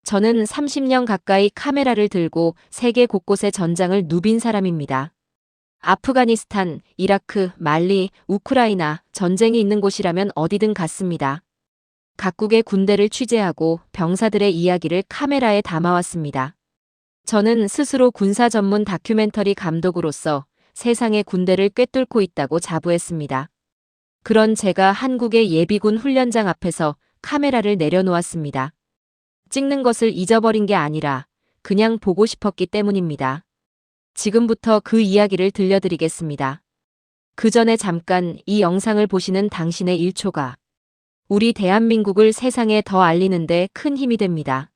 저는 30년 가까이 카메라를 들고 세계 곳곳의 전장을 누빈 사람입니다. 아프가니스탄, 이라크, 말리, 우크라이나 전쟁이 있는 곳이라면 어디든 갔습니다. 각국의 군대를 취재하고 병사들의 이야기를 카메라에 담아왔습니다. 저는 스스로 군사 전문 다큐멘터리 감독으로서 세상의 군대를 꿰뚫고 있다고 자부했습니다. 그런 제가 한국의 예비군 훈련장 앞에서 카메라를 내려놓았습니다. 찍는 것을 잊어버린 게 아니라 그냥 보고 싶었기 때문입니다. 지금부터 그 이야기를 들려드리겠습니다. 그 전에 잠깐 이 영상을 보시는 당신의 1초가 우리 대한민국을 세상에 더 알리는데 큰 힘이 됩니다.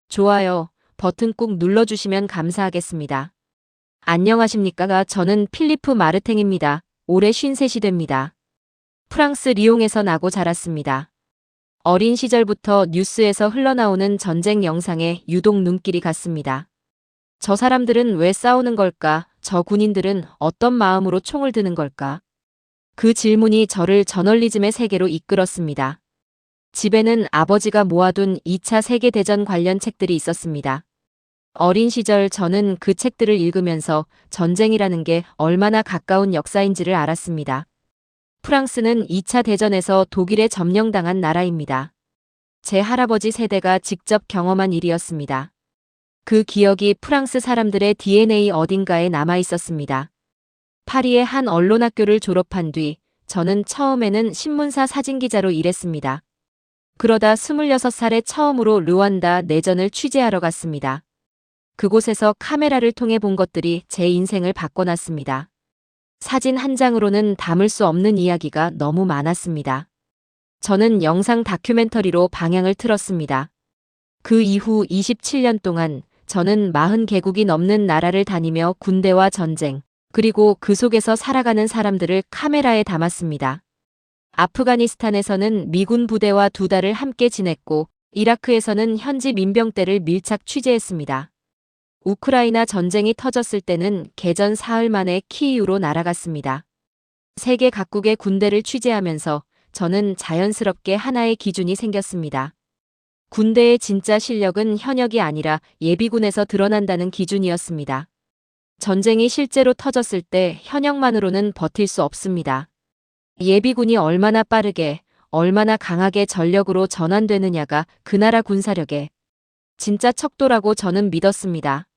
좋아요 버튼 꾹 눌러주시면 감사하겠습니다. 안녕하십니까? 저는 필리프 마르탱입니다. 올해 53이 됩니다. 프랑스 리옹에서 나고 자랐습니다. 어린 시절부터 뉴스에서 흘러나오는 전쟁 영상에 유독 눈길이 갔습니다. 저 사람들은 왜 싸우는 걸까? 저 군인들은 어떤 마음으로 총을 드는 걸까? 그 질문이 저를 저널리즘의 세계로 이끌었습니다. 집에는 아버지가 모아둔 2차 세계대전 관련 책들이 있었습니다. 어린 시절 저는 그 책들을 읽으면서 전쟁이라는 게 얼마나 가까운 역사인지를 알았습니다. 프랑스는 2차 대전에서 독일에 점령당한 나라입니다. 제 할아버지 세대가 직접 경험한 일이었습니다. 그 기억이 프랑스 사람들의 DNA 어딘가에 남아 있었습니다. 파리의 한 언론학교를 졸업한 뒤 저는 처음에는 신문사 사진기자로 일했습니다. 그러다 26살에 처음으로 르완다 내전을 취재하러 갔습니다. 그곳에서 카메라를 통해 본 것들이 제 인생을 바꿔놨습니다. 사진 한 장으로는 담을 수 없는 이야기가 너무 많았습니다. 저는 영상 다큐멘터리로 방향을 틀었습니다. 그 이후 27년 동안 저는 40개국이 넘는 나라를 다니며 군대와 전쟁, 그리고 그 속에서 살아가는 사람들을 카메라에 담았습니다. 아프가니스탄에서는 미군 부대와 2달을 함께 지냈고 이라크에서는 현지 민병대를 밀착 취재했습니다. 우크라이나 전쟁이 터졌을 때는 개전 사흘 만에 키이우로 날아갔습니다. 세계 각국의 군대를 취재하면서 저는 자연스럽게 하나의 기준이 생겼습니다. 군대의 진짜 실력은 현역이 아니라 예비군에서 드러난다는 기준이었습니다. 전쟁이 실제로 터졌을 때 현역만으로는 버틸 수 없습니다. 예비군이 얼마나 빠르게, 얼마나 강하게 전력으로 전환되느냐가 그 나라 군사력의 진짜 척도라고 저는 믿었습니다.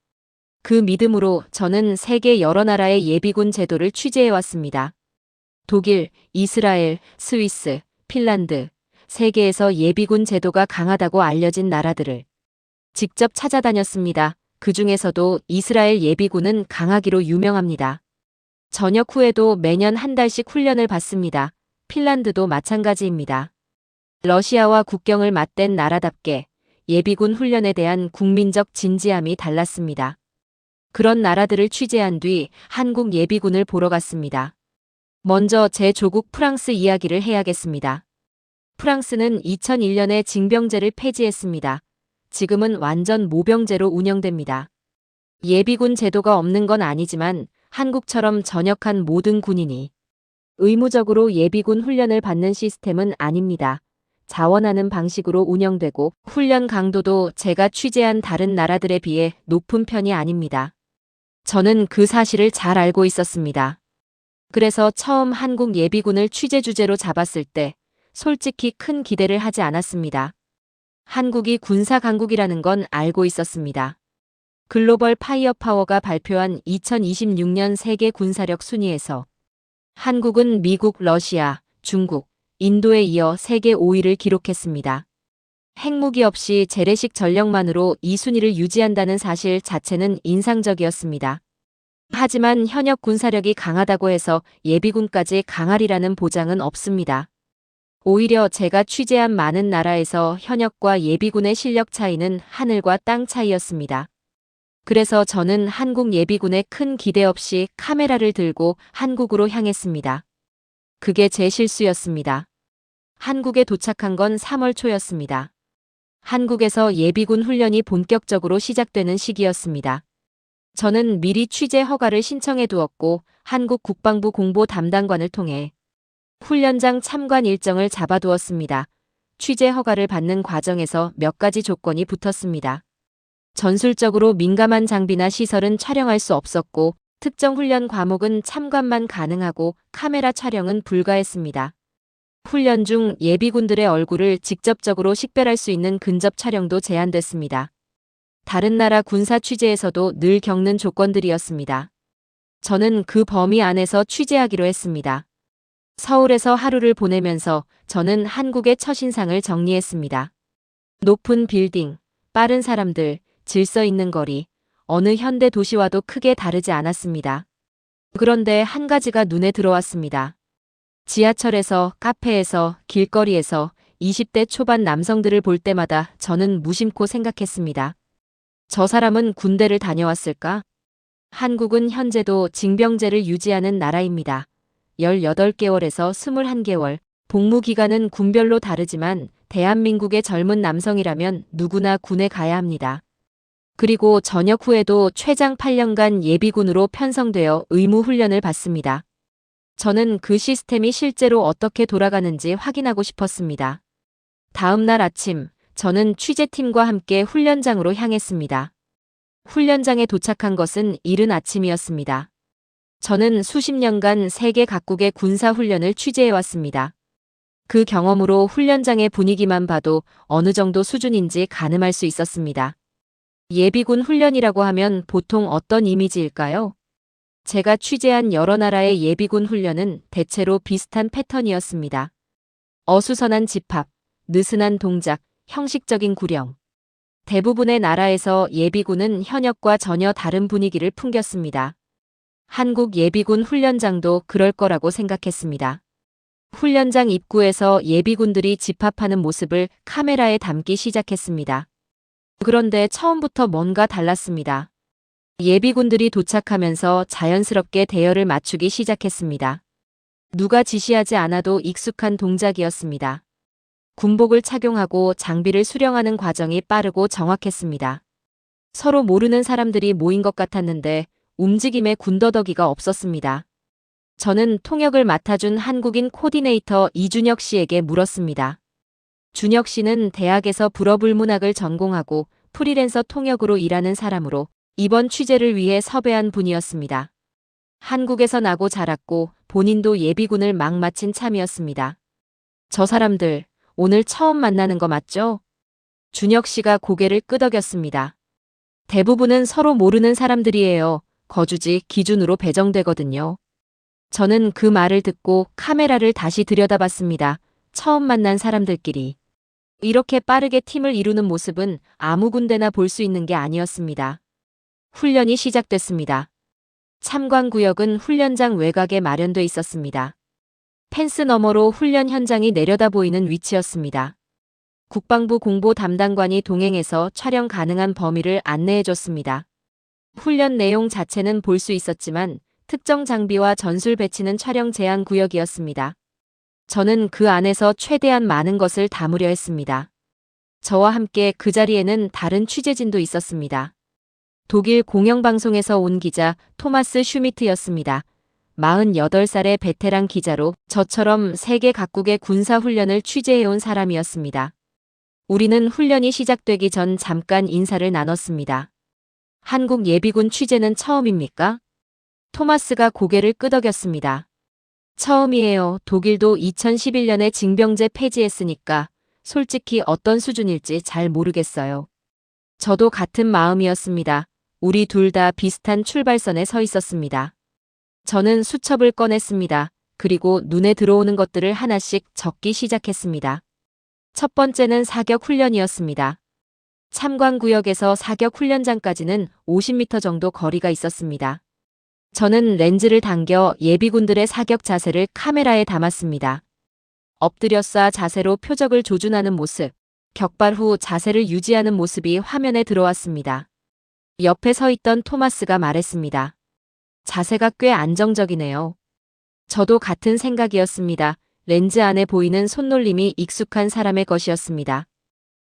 그 믿음으로 저는 세계 여러 나라의 예비군 제도를 취재해왔습니다. 독일, 이스라엘, 스위스, 핀란드, 세계에서 예비군 제도가 강하다고 알려진 나라들을 직접 찾아다녔습니다. 그 중에서도 이스라엘 예비군은 강하기로 유명합니다. 전역 후에도 매년 한 달씩 훈련을 받습니다. 핀란드도 마찬가지입니다. 러시아와 국경을 맞댄 나라답게 예비군 훈련에 대한 국민적 진지함이 달랐습니다. 그런 나라들을 취재한 뒤 한국 예비군을 보러 갔습니다. 먼저 제 조국 프랑스 이야기를 해야겠습니다. 프랑스는 2001년에 징병제를 폐지했습니다. 지금은 완전 모병제로 운영됩니다. 예비군 제도가 없는 건 아니지만 한국처럼 전역한 모든 군인이 의무적으로 예비군 훈련을 받는 시스템은 아닙니다. 자원하는 방식으로 운영되고 훈련 강도도 제가 취재한 다른 나라들에 비해 높은 편이 아닙니다. 저는 그 사실을 잘 알고 있었습니다. 그래서 처음 한국 예비군을 취재 주제로 잡았을 때 솔직히 큰 기대를 하지 않았습니다. 한국이 군사 강국이라는 건 알고 있었습니다. 글로벌 파이어파워가 발표한 2026년 세계 군사력 순위에서 한국은 미국, 러시아, 중국, 인도에 이어 세계 5위를 기록했습니다. 핵무기 없이 재래식 전력만으로 이 순위를 유지한다는 사실 자체는 인상적이었습니다. 하지만 현역 군사력이 강하다고 해서 예비군까지 강하리라는 보장은 없습니다. 오히려 제가 취재한 많은 나라에서 현역과 예비군의 실력 차이는 하늘과 땅 차이였습니다. 그래서 저는 한국 예비군에 큰 기대 없이 카메라를 들고 한국으로 향했습니다. 그게 제 실수였습니다. 한국에 도착한 건 3월 초였습니다. 한국에서 예비군 훈련이 본격적으로 시작되는 시기였습니다. 저는 미리 취재 허가를 신청해 두었고 한국 국방부 공보 담당관을 통해 훈련장 참관 일정을 잡아두었습니다. 취재 허가를 받는 과정에서 몇 가지 조건이 붙었습니다. 전술적으로 민감한 장비나 시설은 촬영할 수 없었고 특정 훈련 과목은 참관만 가능하고 카메라 촬영은 불가했습니다. 훈련 중 예비군들의 얼굴을 직접적으로 식별할 수 있는 근접 촬영도 제한됐습니다. 다른 나라 군사 취재에서도 늘 겪는 조건들이었습니다. 저는 그 범위 안에서 취재하기로 했습니다. 서울에서 하루를 보내면서 저는 한국의 첫인상을 정리했습니다. 높은 빌딩, 빠른 사람들, 질서 있는 거리, 어느 현대 도시와도 크게 다르지 않았습니다. 그런데 한 가지가 눈에 들어왔습니다. 지하철에서, 카페에서, 길거리에서 20대 초반 남성들을 볼 때마다 저는 무심코 생각했습니다. 저 사람은 군대를 다녀왔을까? 한국은 현재도 징병제를 유지하는 나라입니다. 18개월에서 21개월, 복무 기간은 군별로 다르지만 대한민국의 젊은 남성이라면 누구나 군에 가야 합니다. 그리고 전역 후에도 최장 8년간 예비군으로 편성되어 의무 훈련을 받습니다. 저는 그 시스템이 실제로 어떻게 돌아가는지 확인하고 싶었습니다. 다음 날 아침, 저는 취재팀과 함께 훈련장으로 향했습니다. 훈련장에 도착한 것은 이른 아침이었습니다. 저는 수십 년간 세계 각국의 군사 훈련을 취재해왔습니다. 그 경험으로 훈련장의 분위기만 봐도 어느 정도 수준인지 가늠할 수 있었습니다. 예비군 훈련이라고 하면 보통 어떤 이미지일까요? 제가 취재한 여러 나라의 예비군 훈련은 대체로 비슷한 패턴이었습니다. 어수선한 집합, 느슨한 동작, 형식적인 구령. 대부분의 나라에서 예비군은 현역과 전혀 다른 분위기를 풍겼습니다. 한국 예비군 훈련장도 그럴 거라고 생각했습니다. 훈련장 입구에서 예비군들이 집합하는 모습을 카메라에 담기 시작했습니다. 그런데 처음부터 뭔가 달랐습니다. 예비군들이 도착하면서 자연스럽게 대열을 맞추기 시작했습니다. 누가 지시하지 않아도 익숙한 동작이었습니다. 군복을 착용하고 장비를 수령하는 과정이 빠르고 정확했습니다. 서로 모르는 사람들이 모인 것 같았는데 움직임에 군더더기가 없었습니다. 저는 통역을 맡아준 한국인 코디네이터 이준혁 씨에게 물었습니다. 준혁 씨는 대학에서 불어불문학을 전공하고 프리랜서 통역으로 일하는 사람으로 이번 취재를 위해 섭외한 분이었습니다. 한국에서 나고 자랐고 본인도 예비군을 막 마친 참이었습니다. 저 사람들 오늘 처음 만나는 거 맞죠? 준혁 씨가 고개를 끄덕였습니다. 대부분은 서로 모르는 사람들이에요. 거주지 기준으로 배정되거든요. 저는 그 말을 듣고 카메라를 다시 들여다봤습니다. 처음 만난 사람들끼리. 이렇게 빠르게 팀을 이루는 모습은 아무 군데나 볼 수 있는 게 아니었습니다. 훈련이 시작됐습니다. 참관구역은 훈련장 외곽에 마련돼 있었습니다. 펜스 너머로 훈련 현장이 내려다 보이는 위치였습니다. 국방부 공보 담당관이 동행해서 촬영 가능한 범위를 안내해줬습니다. 훈련 내용 자체는 볼 수 있었지만 특정 장비와 전술 배치는 촬영 제한 구역이었습니다. 저는 그 안에서 최대한 많은 것을 담으려 했습니다. 저와 함께 그 자리에는 다른 취재진도 있었습니다. 독일 공영방송에서 온 기자 토마스 슈미트였습니다. 48살의 베테랑 기자로 저처럼 세계 각국의 군사훈련을 취재해온 사람이었습니다. 우리는 훈련이 시작되기 전 잠깐 인사를 나눴습니다. 한국 예비군 취재는 처음입니까? 토마스가 고개를 끄덕였습니다. 처음이에요. 독일도 2011년에 징병제 폐지했으니까 솔직히 어떤 수준일지 잘 모르겠어요. 저도 같은 마음이었습니다. 우리 둘 다 비슷한 출발선에 서 있었습니다. 저는 수첩을 꺼냈습니다. 그리고 눈에 들어오는 것들을 하나씩 적기 시작했습니다. 첫 번째는 사격 훈련이었습니다. 참관구역에서 사격 훈련장까지는 50m 정도 거리가 있었습니다. 저는 렌즈를 당겨 예비군들의 사격 자세를 카메라에 담았습니다. 엎드려 쏴 자세로 표적을 조준하는 모습, 격발 후 자세를 유지하는 모습이 화면에 들어왔습니다. 옆에 서 있던 토마스가 말했습니다. 자세가 꽤 안정적이네요. 저도 같은 생각이었습니다. 렌즈 안에 보이는 손놀림이 익숙한 사람의 것이었습니다.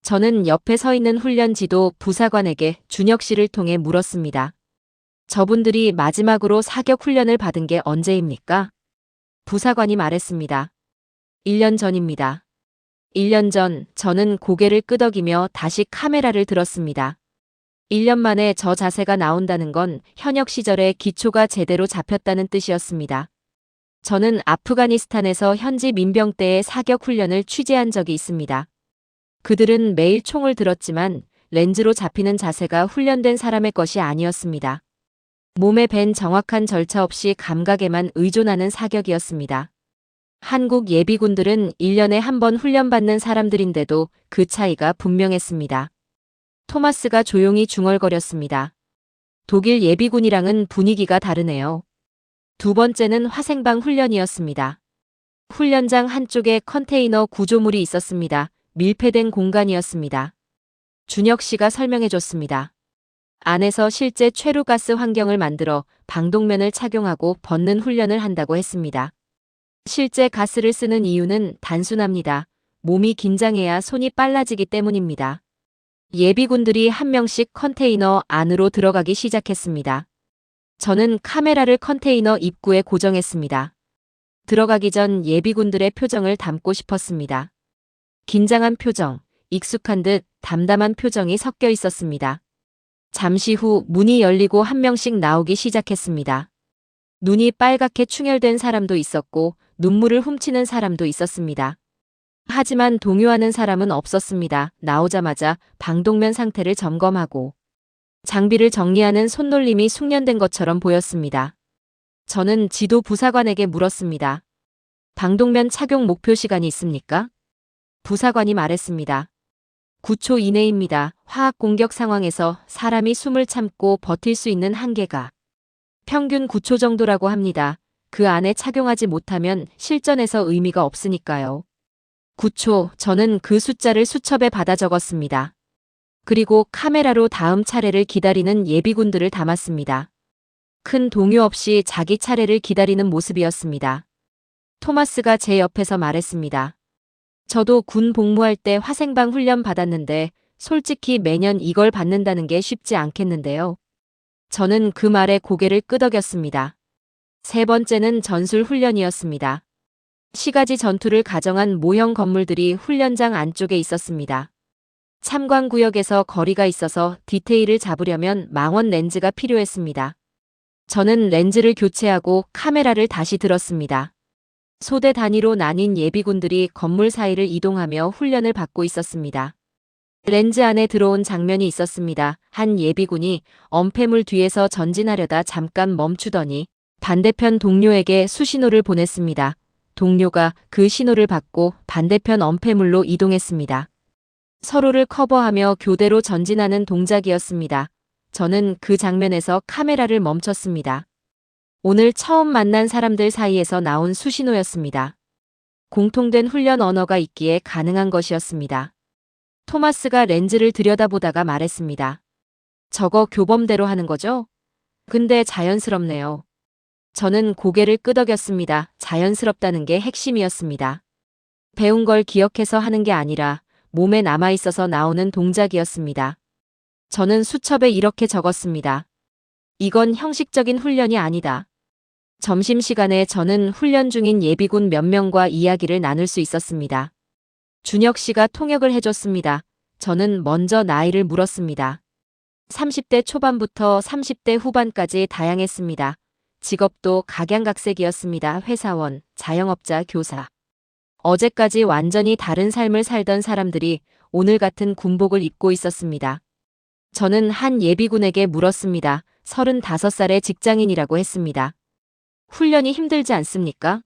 저는 옆에 서 있는 훈련지도 부사관에게 준혁 씨를 통해 물었습니다. 저분들이 마지막으로 사격 훈련을 받은 게 언제입니까? 부사관이 말했습니다. 1년 전입니다. 1년 전 저는 고개를 끄덕이며 다시 카메라를 들었습니다. 1년 만에 저 자세가 나온다는 건 현역 시절에 기초가 제대로 잡혔다는 뜻이었습니다. 저는 아프가니스탄에서 현지 민병대의 사격 훈련을 취재한 적이 있습니다. 그들은 매일 총을 들었지만 렌즈로 잡히는 자세가 훈련된 사람의 것이 아니었습니다. 몸에 밴 정확한 절차 없이 감각에만 의존하는 사격이었습니다. 한국 예비군들은 1년에 한 번 훈련받는 사람들인데도 그 차이가 분명했습니다. 토마스가 조용히 중얼거렸습니다. 독일 예비군이랑은 분위기가 다르네요. 두 번째는 화생방 훈련이었습니다. 훈련장 한쪽에 컨테이너 구조물이 있었습니다. 밀폐된 공간이었습니다. 준혁 씨가 설명해 줬습니다. 안에서 실제 최루가스 환경을 만들어 방독면을 착용하고 벗는 훈련을 한다고 했습니다. 실제 가스를 쓰는 이유는 단순합니다. 몸이 긴장해야 손이 빨라지기 때문입니다. 예비군들이 한 명씩 컨테이너 안으로 들어가기 시작했습니다. 저는 카메라를 컨테이너 입구에 고정했습니다. 들어가기 전 예비군들의 표정을 담고 싶었습니다. 긴장한 표정, 익숙한 듯 담담한 표정이 섞여 있었습니다. 잠시 후 문이 열리고 한 명씩 나오기 시작했습니다. 눈이 빨갛게 충혈된 사람도 있었고 눈물을 훔치는 사람도 있었습니다. 하지만 동요하는 사람은 없었습니다. 나오자마자 방독면 상태를 점검하고 장비를 정리하는 손놀림이 숙련된 것처럼 보였습니다. 저는 지도 부사관에게 물었습니다. 방독면 착용 목표 시간이 있습니까? 부사관이 말했습니다. 9초 이내입니다. 화학 공격 상황에서 사람이 숨을 참고 버틸 수 있는 한계가 평균 9초 정도라고 합니다. 그 안에 착용하지 못하면 실전에서 의미가 없으니까요. 9초, 저는 그 숫자를 수첩에 받아 적었습니다. 그리고 카메라로 다음 차례를 기다리는 예비군들을 담았습니다. 큰 동요 없이 자기 차례를 기다리는 모습이었습니다. 토마스가 제 옆에서 말했습니다. 저도 군 복무할 때 화생방 훈련 받았는데 솔직히 매년 이걸 받는다는 게 쉽지 않겠는데요. 저는 그 말에 고개를 끄덕였습니다. 세 번째는 전술 훈련이었습니다. 시가지 전투를 가정한 모형 건물들이 훈련장 안쪽에 있었습니다. 참관구역에서 거리가 있어서 디테일을 잡으려면 망원 렌즈가 필요했습니다. 저는 렌즈를 교체하고 카메라를 다시 들었습니다. 소대 단위로 나뉜 예비군들이 건물 사이를 이동하며 훈련을 받고 있었습니다. 렌즈 안에 들어온 장면이 있었습니다. 한 예비군이 엄폐물 뒤에서 전진하려다 잠깐 멈추더니 반대편 동료에게 수신호를 보냈습니다. 동료가 그 신호를 받고 반대편 엄폐물로 이동했습니다. 서로를 커버하며 교대로 전진하는 동작이었습니다. 저는 그 장면에서 카메라를 멈췄습니다. 오늘 처음 만난 사람들 사이에서 나온 수신호였습니다. 공통된 훈련 언어가 있기에 가능한 것이었습니다. 토마스가 렌즈를 들여다보다가 말했습니다. 저거 교범대로 하는 거죠? 근데 자연스럽네요. 저는 고개를 끄덕였습니다. 자연스럽다는 게 핵심이었습니다. 배운 걸 기억해서 하는 게 아니라 몸에 남아있어서 나오는 동작이었습니다. 저는 수첩에 이렇게 적었습니다. 이건 형식적인 훈련이 아니다. 점심시간에 저는 훈련 중인 예비군 몇 명과 이야기를 나눌 수 있었습니다. 준혁 씨가 통역을 해줬습니다. 저는 먼저 나이를 물었습니다. 30대 초반부터 30대 후반까지 다양했습니다. 직업도 각양각색이었습니다. 회사원, 자영업자, 교사. 어제까지 완전히 다른 삶을 살던 사람들이 오늘 같은 군복을 입고 있었습니다. 저는 한 예비군에게 물었습니다. 35살의 직장인이라고 했습니다. 훈련이 힘들지 않습니까?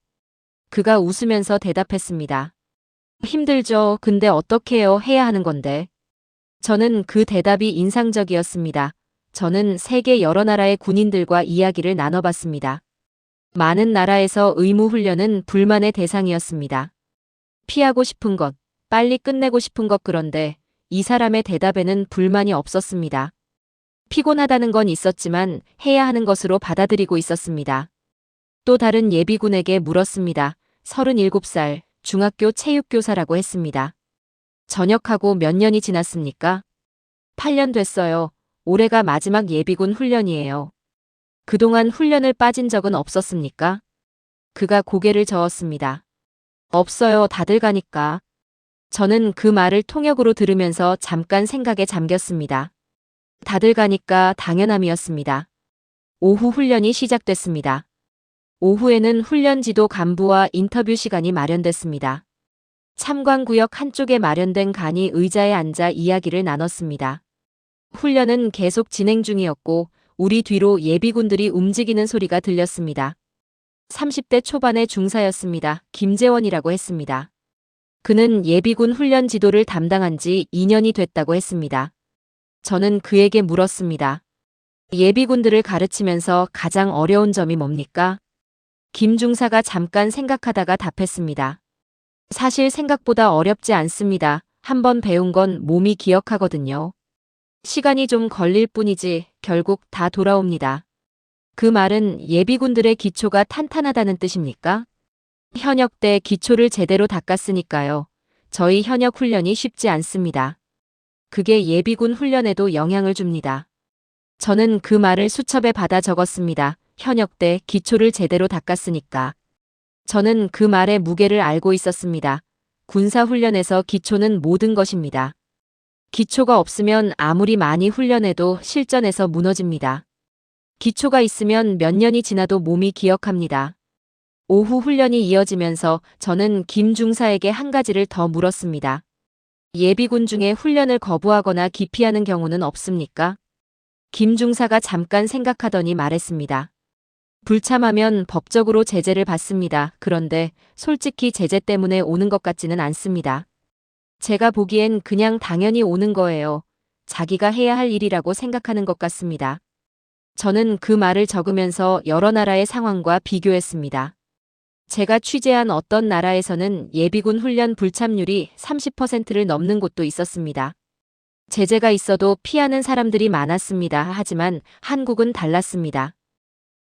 그가 웃으면서 대답했습니다. 힘들죠. 근데 어떻게 해야 하는 건데? 저는 그 대답이 인상적이었습니다. 저는 세계 여러 나라의 군인들과 이야기를 나눠봤습니다. 많은 나라에서 의무훈련은 불만의 대상이었습니다. 피하고 싶은 것, 빨리 끝내고 싶은 것 그런데 이 사람의 대답에는 불만이 없었습니다. 피곤하다는 건 있었지만 해야 하는 것으로 받아들이고 있었습니다. 또 다른 예비군에게 물었습니다. 37살, 중학교 체육교사라고 했습니다. 전역하고 몇 년이 지났습니까? 8년 됐어요. 올해가 마지막 예비군 훈련이에요. 그동안 훈련을 빠진 적은 없었습니까? 그가 고개를 저었습니다. 없어요. 다들 가니까. 저는 그 말을 통역으로 들으면서 잠깐 생각에 잠겼습니다. 다들 가니까 당연함이었습니다. 오후 훈련이 시작됐습니다. 오후에는 훈련 지도 간부와 인터뷰 시간이 마련됐습니다. 참관구역 한쪽에 마련된 간이 의자에 앉아 이야기를 나눴습니다. 훈련은 계속 진행 중이었고 우리 뒤로 예비군들이 움직이는 소리가 들렸습니다. 30대 초반의 중사였습니다. 김재원이라고 했습니다. 그는 예비군 훈련 지도를 담당한 지 2년이 됐다고 했습니다. 저는 그에게 물었습니다. 예비군들을 가르치면서 가장 어려운 점이 뭡니까? 김 중사가 잠깐 생각하다가 답했습니다. 사실 생각보다 어렵지 않습니다. 한번 배운 건 몸이 기억하거든요. 시간이 좀 걸릴 뿐이지 결국 다 돌아옵니다. 그 말은 예비군들의 기초가 탄탄하다는 뜻입니까? 현역 때 기초를 제대로 닦았으니까요. 저희 현역 훈련이 쉽지 않습니다. 그게 예비군 훈련에도 영향을 줍니다. 저는 그 말을 수첩에 받아 적었습니다. 현역 때 기초를 제대로 닦았으니까. 저는 그 말의 무게를 알고 있었습니다. 군사훈련에서 기초는 모든 것입니다. 기초가 없으면 아무리 많이 훈련해도 실전에서 무너집니다. 기초가 있으면 몇 년이 지나도 몸이 기억합니다. 오후 훈련이 이어지면서 저는 김 중사에게 한 가지를 더 물었습니다. 예비군 중에 훈련을 거부하거나 기피하는 경우는 없습니까? 김 중사가 잠깐 생각하더니 말했습니다. 불참하면 법적으로 제재를 받습니다. 그런데 솔직히 제재 때문에 오는 것 같지는 않습니다. 제가 보기엔 그냥 당연히 오는 거예요. 자기가 해야 할 일이라고 생각하는 것 같습니다. 저는 그 말을 적으면서 여러 나라의 상황과 비교했습니다. 제가 취재한 어떤 나라에서는 예비군 훈련 불참률이 30%를 넘는 곳도 있었습니다. 제재가 있어도 피하는 사람들이 많았습니다. 하지만 한국은 달랐습니다.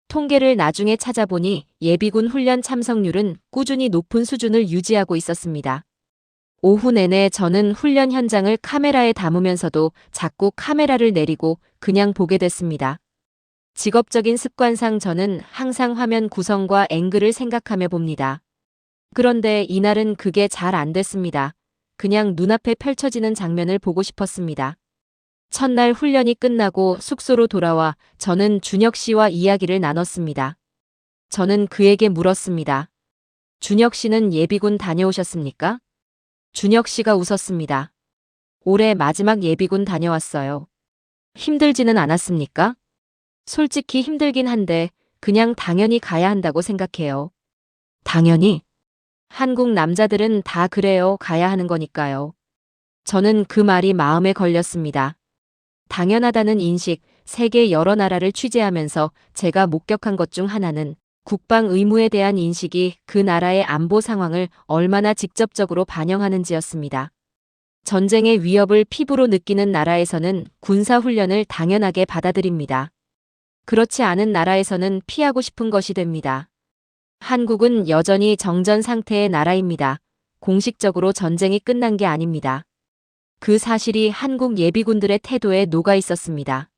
통계를 나중에 찾아보니 예비군 훈련 참석률은 꾸준히 높은 수준을 유지하고 있었습니다. 오후 내내 저는 훈련 현장을 카메라에 담으면서도 자꾸 카메라를 내리고 그냥 보게 됐습니다. 직업적인 습관상 저는 항상 화면 구성과 앵글을 생각하며 봅니다. 그런데 이날은 그게 잘 안 됐습니다. 그냥 눈앞에 펼쳐지는 장면을 보고 싶었습니다. 첫날 훈련이 끝나고 숙소로 돌아와 저는 준혁 씨와 이야기를 나눴습니다. 저는 그에게 물었습니다. 준혁 씨는 예비군 다녀오셨습니까? 준혁 씨가 웃었습니다. 올해 마지막 예비군 다녀왔어요. 힘들지는 않았습니까? 솔직히 힘들긴 한데 그냥 당연히 가야 한다고 생각해요. 당연히? 한국 남자들은 다 그래요. 가야 하는 거니까요. 저는 그 말이 마음에 걸렸습니다. 당연하다는 인식, 세계 여러 나라를 취재하면서 제가 목격한 것 중 하나는 국방 의무에 대한 인식이 그 나라의 안보 상황을 얼마나 직접적으로 반영하는지였습니다. 전쟁의 위협을 피부로 느끼는 나라에서는 군사훈련을 당연하게 받아들입니다. 그렇지 않은 나라에서는 피하고 싶은 것이 됩니다. 한국은 여전히 정전 상태의 나라입니다. 공식적으로 전쟁이 끝난 게 아닙니다. 그 사실이 한국 예비군들의 태도에 녹아 있었습니다.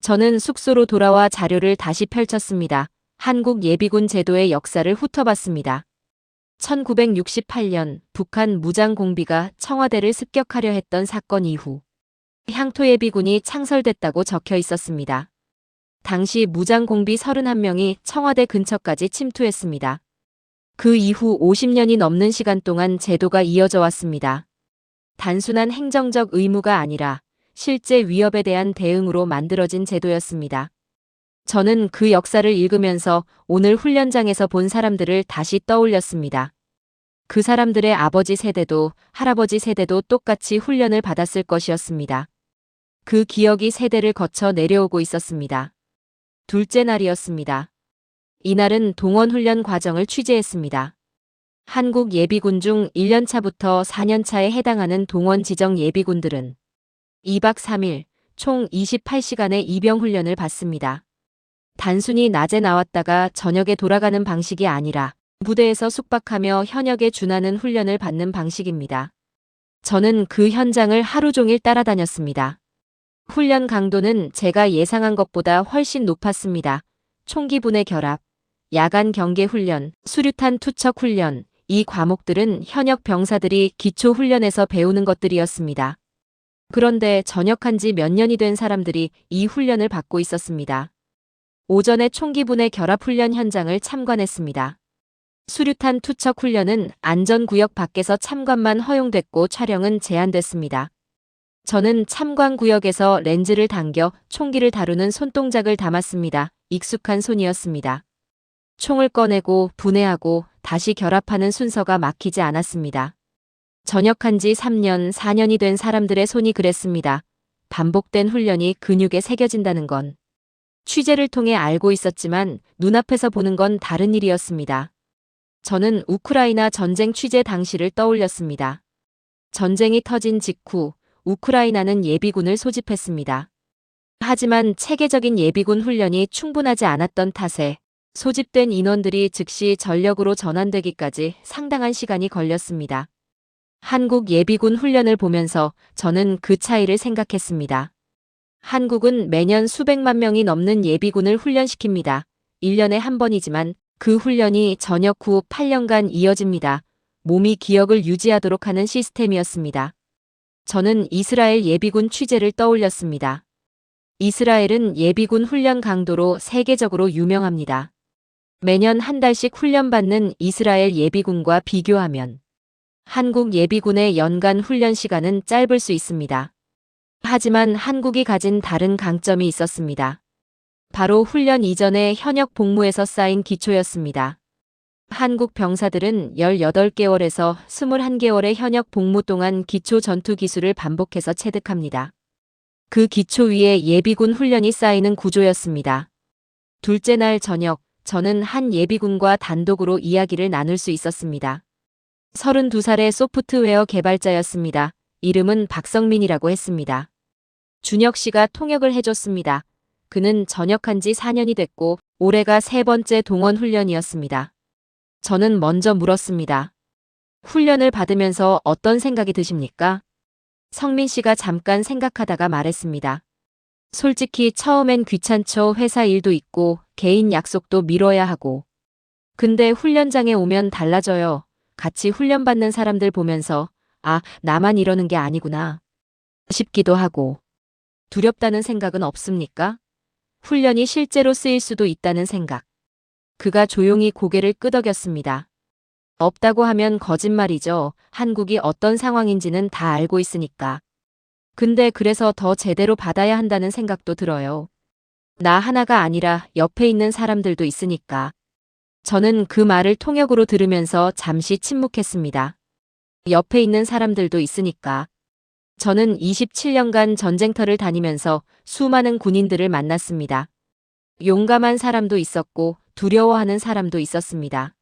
저는 숙소로 돌아와 자료를 다시 펼쳤습니다. 한국 예비군 제도의 역사를 훑어봤습니다. 1968년 북한 무장공비가 청와대를 습격하려 했던 사건 이후 향토예비군이 창설됐다고 적혀 있었습니다. 당시 무장공비 31명이 청와대 근처까지 침투했습니다. 그 이후 50년이 넘는 시간 동안 제도가 이어져 왔습니다. 단순한 행정적 의무가 아니라 실제 위협에 대한 대응으로 만들어진 제도였습니다. 저는 그 역사를 읽으면서 오늘 훈련장에서 본 사람들을 다시 떠올렸습니다. 그 사람들의 아버지 세대도 할아버지 세대도 똑같이 훈련을 받았을 것이었습니다. 그 기억이 세대를 거쳐 내려오고 있었습니다. 둘째 날이었습니다. 이날은 동원훈련 과정을 취재했습니다. 한국 예비군 중 1년차부터 4년차에 해당하는 동원 지정 예비군들은 2박 3일 총 28시간의 입영훈련을 받습니다. 단순히 낮에 나왔다가 저녁에 돌아가는 방식이 아니라 부대에서 숙박하며 현역에 준하는 훈련을 받는 방식입니다. 저는 그 현장을 하루 종일 따라다녔습니다. 훈련 강도는 제가 예상한 것보다 훨씬 높았습니다. 총기 분해 결합, 야간 경계 훈련, 수류탄 투척 훈련, 이 과목들은 현역 병사들이 기초 훈련에서 배우는 것들이었습니다. 그런데 전역한 지 몇 년이 된 사람들이 이 훈련을 받고 있었습니다. 오전에 총기분해 결합훈련 현장을 참관했습니다. 수류탄 투척 훈련은 안전구역 밖에서 참관만 허용됐고 촬영은 제한됐습니다. 저는 참관구역에서 렌즈를 당겨 총기를 다루는 손동작을 담았습니다. 익숙한 손이었습니다. 총을 꺼내고 분해하고 다시 결합하는 순서가 막히지 않았습니다. 전역한 지 3년, 4년이 된 사람들의 손이 그랬습니다. 반복된 훈련이 근육에 새겨진다는 건 취재를 통해 알고 있었지만 눈앞에서 보는 건 다른 일이었습니다. 저는 우크라이나 전쟁 취재 당시를 떠올렸습니다. 전쟁이 터진 직후 우크라이나는 예비군을 소집했습니다. 하지만 체계적인 예비군 훈련이 충분하지 않았던 탓에 소집된 인원들이 즉시 전력으로 전환되기까지 상당한 시간이 걸렸습니다. 한국 예비군 훈련을 보면서 저는 그 차이를 생각했습니다. 한국은 매년 수백만 명이 넘는 예비군을 훈련시킵니다. 1년에 한 번이지만 그 훈련이 전역 후 8년간 이어집니다. 몸이 기억을 유지하도록 하는 시스템이었습니다. 저는 이스라엘 예비군 취재를 떠올렸습니다. 이스라엘은 예비군 훈련 강도로 세계적으로 유명합니다. 매년 한 달씩 훈련받는 이스라엘 예비군과 비교하면 한국 예비군의 연간 훈련 시간은 짧을 수 있습니다. 하지만 한국이 가진 다른 강점이 있었습니다. 바로 훈련 이전의 현역 복무에서 쌓인 기초였습니다. 한국 병사들은 18개월에서 21개월의 현역 복무 동안 기초 전투 기술을 반복해서 체득합니다. 그 기초 위에 예비군 훈련이 쌓이는 구조였습니다. 둘째 날 저녁, 저는 한 예비군과 단독으로 이야기를 나눌 수 있었습니다. 32살의 소프트웨어 개발자였습니다. 이름은 박성민이라고 했습니다. 준혁 씨가 통역을 해줬습니다. 그는 전역한 지 4년이 됐고 올해가 세 번째 동원 훈련이었습니다. 저는 먼저 물었습니다. 훈련을 받으면서 어떤 생각이 드십니까? 성민 씨가 잠깐 생각하다가 말했습니다. 솔직히 처음엔 귀찮죠. 회사 일도 있고 개인 약속도 미뤄야 하고. 근데 훈련장에 오면 달라져요. 같이 훈련받는 사람들 보면서 아, 나만 이러는 게 아니구나 싶기도 하고. 두렵다는 생각은 없습니까? 훈련이 실제로 쓰일 수도 있다는 생각. 그가 조용히 고개를 끄덕였습니다. 없다고 하면 거짓말이죠. 한국이 어떤 상황인지는 다 알고 있으니까. 근데 그래서 더 제대로 받아야 한다는 생각도 들어요. 나 하나가 아니라 옆에 있는 사람들도 있으니까. 저는 그 말을 통역으로 들으면서 잠시 침묵했습니다. 옆에 있는 사람들도 있으니까. 저는 27년간 전쟁터를 다니면서 수많은 군인들을 만났습니다. 용감한 사람도 있었고 두려워하는 사람도 있었습니다.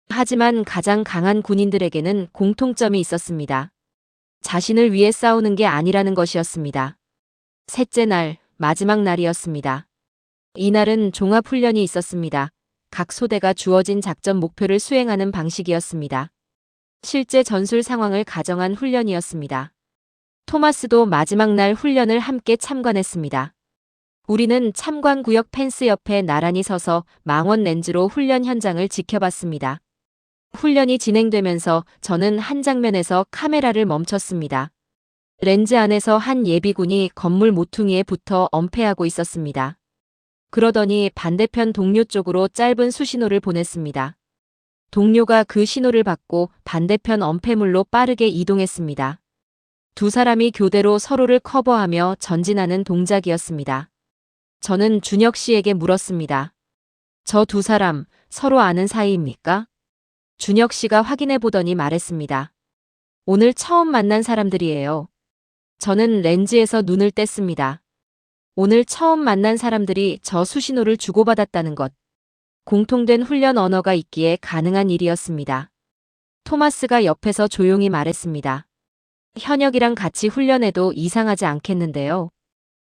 하지만 가장 강한 군인들에게는 공통점이 있었습니다. 자신을 위해 싸우는 게 아니라는 것이었습니다. 셋째 날, 마지막 날이었습니다. 이날은 종합훈련이 있었습니다. 각 소대가 주어진 작전 목표를 수행하는 방식이었습니다. 실제 전술 상황을 가정한 훈련이었습니다. 토마스도 마지막 날 훈련을 함께 참관했습니다. 우리는 참관구역 펜스 옆에 나란히 서서 망원 렌즈로 훈련 현장을 지켜봤습니다. 훈련이 진행되면서 저는 한 장면에서 카메라를 멈췄습니다. 렌즈 안에서 한 예비군이 건물 모퉁이에 붙어 엄폐하고 있었습니다. 그러더니 반대편 동료 쪽으로 짧은 수신호를 보냈습니다. 동료가 그 신호를 받고 반대편 엄폐물로 빠르게 이동했습니다. 두 사람이 교대로 서로를 커버하며 전진하는 동작이었습니다. 저는 준혁 씨에게 물었습니다. 저 두 사람 서로 아는 사이입니까? 준혁 씨가 확인해 보더니 말했습니다. 오늘 처음 만난 사람들이에요. 저는 렌즈에서 눈을 뗐습니다. 오늘 처음 만난 사람들이 저 수신호를 주고받았다는 것. 공통된 훈련 언어가 있기에 가능한 일이었습니다. 토마스가 옆에서 조용히 말했습니다. 현역이랑 같이 훈련해도 이상하지 않겠는데요.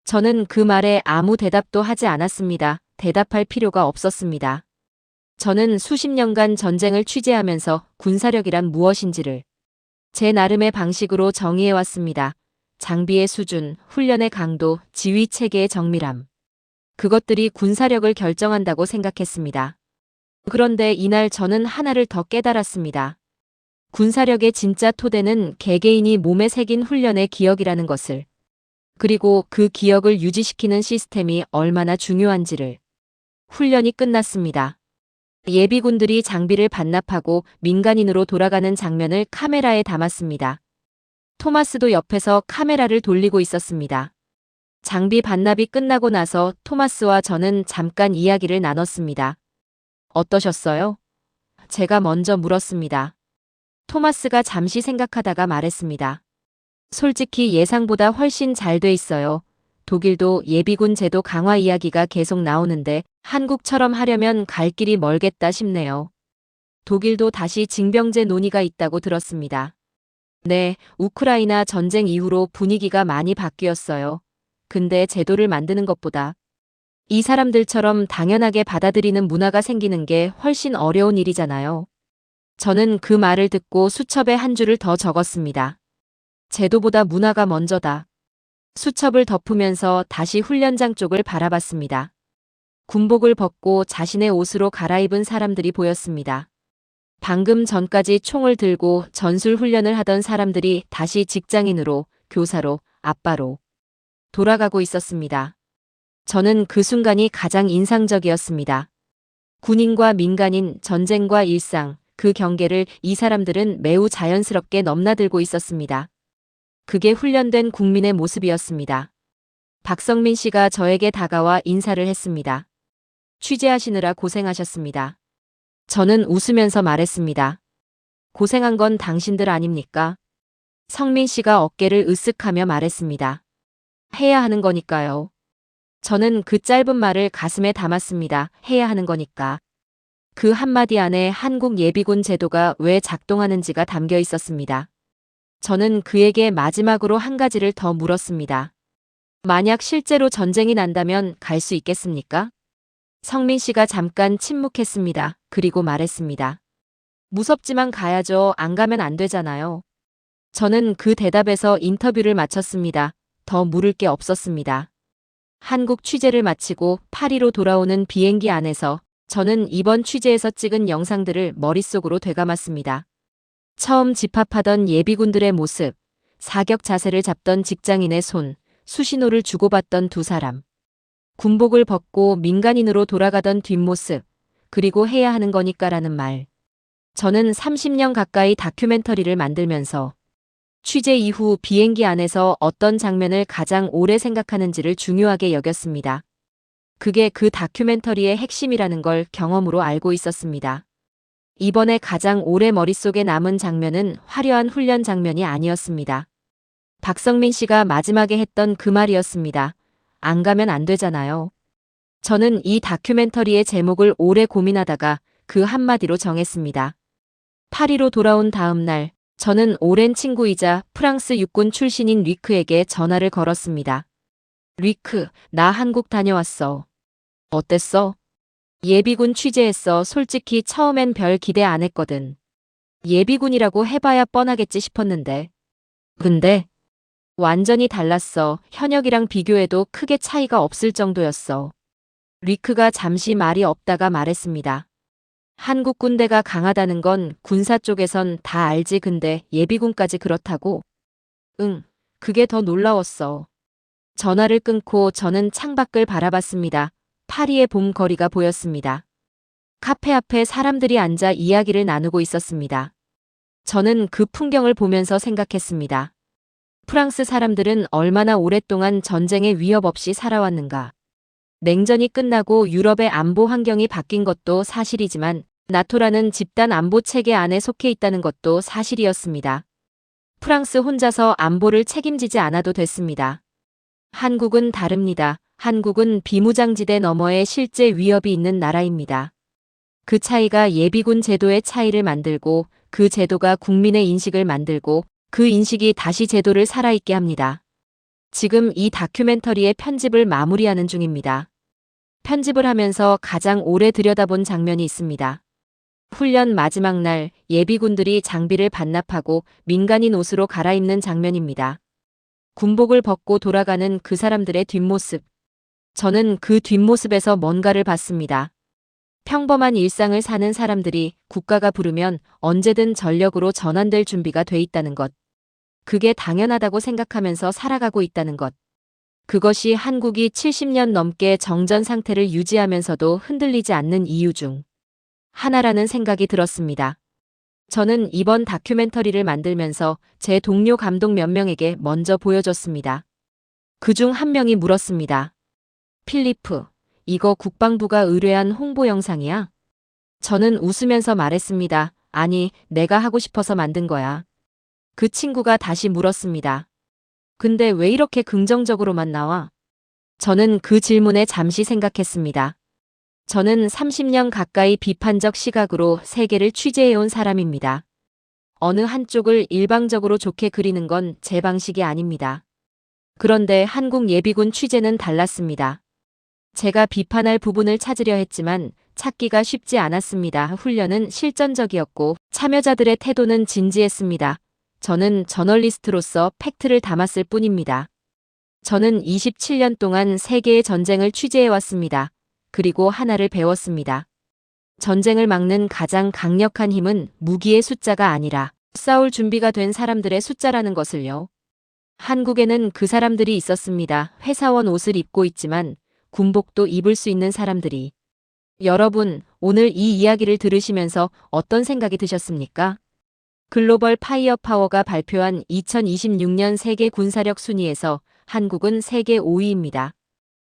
저는 그 말에 아무 대답도 하지 않았습니다. 대답할 필요가 없었습니다. 저는 수십 년간 전쟁을 취재하면서 군사력이란 무엇인지를 제 나름의 방식으로 정의해왔습니다. 장비의 수준, 훈련의 강도, 지휘 체계의 정밀함. 그것들이 군사력을 결정한다고 생각했습니다. 그런데 이날 저는 하나를 더 깨달았습니다. 군사력의 진짜 토대는 개개인이 몸에 새긴 훈련의 기억이라는 것을, 그리고 그 기억을 유지시키는 시스템이 얼마나 중요한지를. 훈련이 끝났습니다. 예비군들이 장비를 반납하고 민간인으로 돌아가는 장면을 카메라에 담았습니다. 토마스도 옆에서 카메라를 돌리고 있었습니다. 장비 반납이 끝나고 나서 토마스와 저는 잠깐 이야기를 나눴습니다. 어떠셨어요? 제가 먼저 물었습니다. 토마스가 잠시 생각하다가 말했습니다. 솔직히 예상보다 훨씬 잘 돼 있어요. 독일도 예비군 제도 강화 이야기가 계속 나오는데 한국처럼 하려면 갈 길이 멀겠다 싶네요. 독일도 다시 징병제 논의가 있다고 들었습니다. 네, 우크라이나 전쟁 이후로 분위기가 많이 바뀌었어요. 근데 제도를 만드는 것보다 이 사람들처럼 당연하게 받아들이는 문화가 생기는 게 훨씬 어려운 일이잖아요. 저는 그 말을 듣고 수첩에 한 줄을 더 적었습니다. 제도보다 문화가 먼저다. 수첩을 덮으면서 다시 훈련장 쪽을 바라봤습니다. 군복을 벗고 자신의 옷으로 갈아입은 사람들이 보였습니다. 방금 전까지 총을 들고 전술 훈련을 하던 사람들이 다시 직장인으로, 교사로, 아빠로 돌아가고 있었습니다. 저는 그 순간이 가장 인상적이었습니다. 군인과 민간인, 전쟁과 일상, 그 경계를 이 사람들은 매우 자연스럽게 넘나들고 있었습니다. 그게 훈련된 국민의 모습이었습니다. 박성민 씨가 저에게 다가와 인사를 했습니다. 취재하시느라 고생하셨습니다. 저는 웃으면서 말했습니다. 고생한 건 당신들 아닙니까? 성민 씨가 어깨를 으쓱하며 말했습니다. 해야 하는 거니까요. 저는 그 짧은 말을 가슴에 담았습니다. 해야 하는 거니까. 그 한마디 안에 한국 예비군 제도가 왜 작동하는지가 담겨 있었습니다. 저는 그에게 마지막으로 한 가지를 더 물었습니다. 만약 실제로 전쟁이 난다면 갈 수 있겠습니까? 성민 씨가 잠깐 침묵했습니다. 그리고 말했습니다. 무섭지만 가야죠. 안 가면 안 되잖아요. 저는 그 대답에서 인터뷰를 마쳤습니다. 더 물을 게 없었습니다. 한국 취재를 마치고 파리로 돌아오는 비행기 안에서 저는 이번 취재에서 찍은 영상들을 머릿속으로 되감았습니다. 처음 집합하던 예비군들의 모습, 사격 자세를 잡던 직장인의 손, 수신호를 주고받던 두 사람. 군복을 벗고 민간인으로 돌아가던 뒷모습, 그리고 해야 하는 거니까라는 말. 저는 30년 가까이 다큐멘터리를 만들면서 취재 이후 비행기 안에서 어떤 장면을 가장 오래 생각하는지를 중요하게 여겼습니다. 그게 그 다큐멘터리의 핵심이라는 걸 경험으로 알고 있었습니다. 이번에 가장 오래 머릿속에 남은 장면은 화려한 훈련 장면이 아니었습니다. 박성민 씨가 마지막에 했던 그 말이었습니다. 안 가면 안 되잖아요. 저는 이 다큐멘터리의 제목을 오래 고민하다가 그 한마디로 정했습니다. 파리로 돌아온 다음 날, 저는 오랜 친구이자 프랑스 육군 출신인 리크에게 전화를 걸었습니다. 리크, 나 한국 다녀왔어. 어땠어? 예비군 취재했어. 솔직히 처음엔 별 기대 안 했거든. 예비군이라고 해봐야 뻔하겠지 싶었는데. 근데 완전히 달랐어. 현역이랑 비교해도 크게 차이가 없을 정도였어. 리크가 잠시 말이 없다가 말했습니다. 한국 군대가 강하다는 건 군사 쪽에선 다 알지. 근데 예비군까지 그렇다고? 응, 그게 더 놀라웠어. 전화를 끊고 저는 창밖을 바라봤습니다. 파리의 봄 거리가 보였습니다. 카페 앞에 사람들이 앉아 이야기를 나누고 있었습니다. 저는 그 풍경을 보면서 생각했습니다. 프랑스 사람들은 얼마나 오랫동안 전쟁의 위협 없이 살아왔는가. 냉전이 끝나고 유럽의 안보 환경이 바뀐 것도 사실이지만 나토라는 집단 안보 체계 안에 속해 있다는 것도 사실이었습니다. 프랑스 혼자서 안보를 책임지지 않아도 됐습니다. 한국은 다릅니다. 한국은 비무장지대 너머에 실제 위협이 있는 나라입니다. 그 차이가 예비군 제도의 차이를 만들고 그 제도가 국민의 인식을 만들고 그 인식이 다시 제도를 살아있게 합니다. 지금 이 다큐멘터리의 편집을 마무리하는 중입니다. 편집을 하면서 가장 오래 들여다본 장면이 있습니다. 훈련 마지막 날 예비군들이 장비를 반납하고 민간인 옷으로 갈아입는 장면입니다. 군복을 벗고 돌아가는 그 사람들의 뒷모습. 저는 그 뒷모습에서 뭔가를 봤습니다. 평범한 일상을 사는 사람들이 국가가 부르면 언제든 전력으로 전환될 준비가 돼 있다는 것. 그게 당연하다고 생각하면서 살아가고 있다는 것. 그것이 한국이 70년 넘게 정전 상태를 유지하면서도 흔들리지 않는 이유 중 하나라는 생각이 들었습니다. 저는 이번 다큐멘터리를 만들면서 제 동료 감독 몇 명에게 먼저 보여줬습니다. 그중 한 명이 물었습니다. 필리프, 이거 국방부가 의뢰한 홍보 영상이야? 저는 웃으면서 말했습니다. 아니, 내가 하고 싶어서 만든 거야. 그 친구가 다시 물었습니다. 근데 왜 이렇게 긍정적으로만 나와? 저는 그 질문에 잠시 생각했습니다. 저는 30년 가까이 비판적 시각으로 세계를 취재해온 사람입니다. 어느 한쪽을 일방적으로 좋게 그리는 건 제 방식이 아닙니다. 그런데 한국 예비군 취재는 달랐습니다. 제가 비판할 부분을 찾으려 했지만 찾기가 쉽지 않았습니다. 훈련은 실전적이었고 참여자들의 태도는 진지했습니다. 저는 저널리스트로서 팩트를 담았을 뿐입니다. 저는 27년 동안 세계의 전쟁을 취재해왔습니다. 그리고 하나를 배웠습니다. 전쟁을 막는 가장 강력한 힘은 무기의 숫자가 아니라 싸울 준비가 된 사람들의 숫자라는 것을요. 한국에는 그 사람들이 있었습니다. 회사원 옷을 입고 있지만 군복도 입을 수 있는 사람들이. 여러분, 오늘 이 이야기를 들으시면서 어떤 생각이 드셨습니까? 글로벌 파이어 파워가 발표한 2026년 세계 군사력 순위에서 한국은 세계 5위입니다.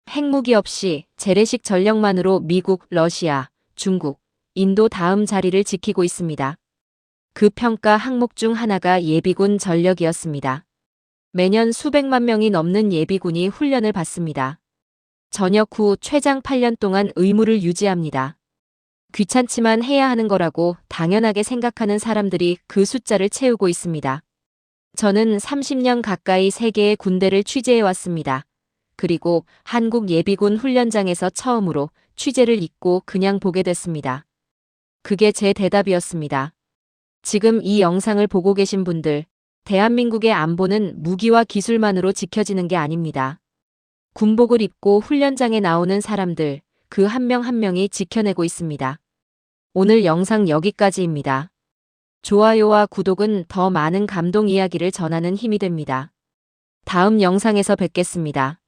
핵무기 없이 재래식 전력만으로 미국, 러시아, 중국, 인도 다음 자리를 지키고 있습니다. 그 평가 항목 중 하나가 예비군 전력이었습니다. 매년 수백만 명이 넘는 예비군이 훈련을 받습니다. 전역 후 최장 8년 동안 의무를 유지합니다. 귀찮지만 해야 하는 거라고 당연하게 생각하는 사람들이 그 숫자를 채우고 있습니다. 저는 30년 가까이 세계의 군대를 취재해왔습니다. 그리고 한국 예비군 훈련장에서 처음으로 취재를 잊고 그냥 보게 됐습니다. 그게 제 대답이었습니다. 지금 이 영상을 보고 계신 분들, 대한민국의 안보는 무기와 기술만으로 지켜지는 게 아닙니다. 군복을 입고 훈련장에 나오는 사람들, 그 한 명 한 명이 지켜내고 있습니다. 오늘 영상 여기까지입니다. 좋아요와 구독은 더 많은 감동 이야기를 전하는 힘이 됩니다. 다음 영상에서 뵙겠습니다.